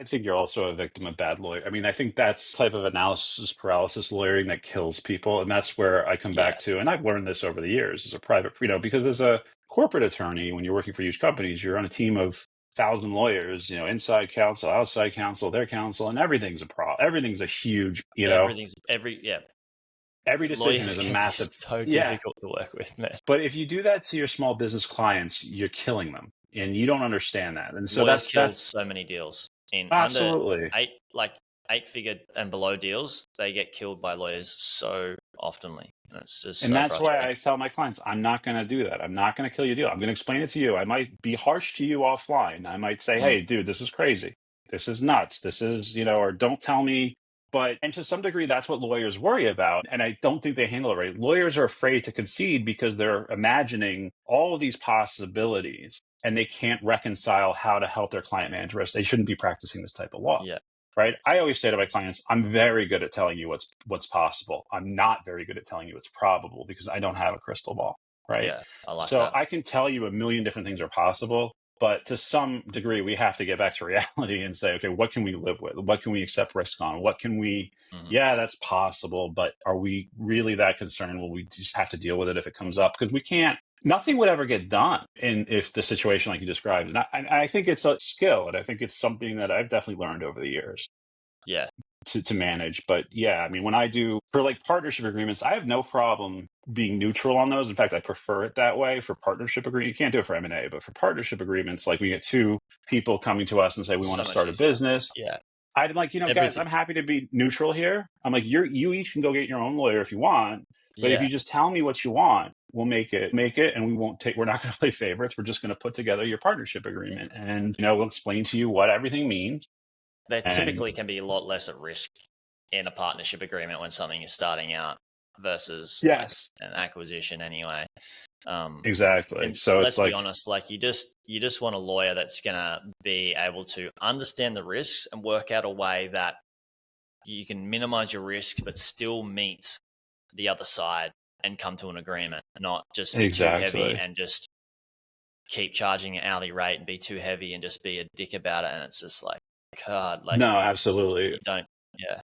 I think you're also a victim of bad lawyer. I mean, I think that's type of analysis paralysis lawyering that kills people. And that's where I come Yeah. back to. And I've learned this over the years as a private, because as a corporate attorney, when you're working for huge companies, you're on a team of 1,000 lawyers, inside counsel, outside counsel, their counsel, and everything's a problem. Everything's a huge, every decision Lawyers is a can be massive, so yeah. difficult to work with, man. But if you do that to your small business clients, you're killing them and you don't understand that. And so Lawyers kill that's so many deals in under absolutely. eight-figure and below deals. They get killed by lawyers so oftenly, and it's just And so that's why frustrating. I tell my clients, I'm not going to do that. I'm not going to kill your deal. I'm going to explain it to you. I might be harsh to you offline. I might say, Mm. hey, dude, this is crazy. This is nuts. This is, or don't tell me. And to some degree, that's what lawyers worry about. And I don't think they handle it right. Lawyers are afraid to concede because they're imagining all of these possibilities and they can't reconcile how to help their client manage risk. They shouldn't be practicing this type of law. Yeah. Right. I always say to my clients, I'm very good at telling you what's possible. I'm not very good at telling you it's probable because I don't have a crystal ball. Right. Yeah, I like So that. I can tell you a million different things are possible, but to some degree, we have to get back to reality and say, okay, what can we live with? What can we accept risk on? What can we, yeah, that's possible, but are we really that concerned? Will we just have to deal with it if it comes up? Because we can't, nothing would ever get done if the situation like you described. And I think it's a skill, and I think it's something that I've definitely learned over the years. Yeah. To manage. But yeah, I mean, when I do for like partnership agreements, I have no problem being neutral on those. In fact, I prefer it that way for partnership agreement. You can't do it for M&A, but for partnership agreements, like we get two people coming to us and say, we want So to much start a easier. business. Yeah. I'm like, guys, Everything. I'm happy to be neutral here. I'm like, you each can go get your own lawyer if you want. But if Yeah. you just tell me what you want, we'll make it, and we're not going to play favorites. We're just going to put together your partnership agreement and, we'll explain to you what everything means. They And typically can be a lot less at risk in a partnership agreement when something is starting out versus like yes, an acquisition anyway. exactly. And So it's let's be like, honest, like you just want a lawyer that's gonna be able to understand the risks and work out a way that you can minimize your risk but still meet the other side and come to an agreement, not just be too heavy exactly. and just keep charging an hourly rate and be too heavy and just be a dick about it. And it's just like, God, like No, you absolutely. don't, yeah.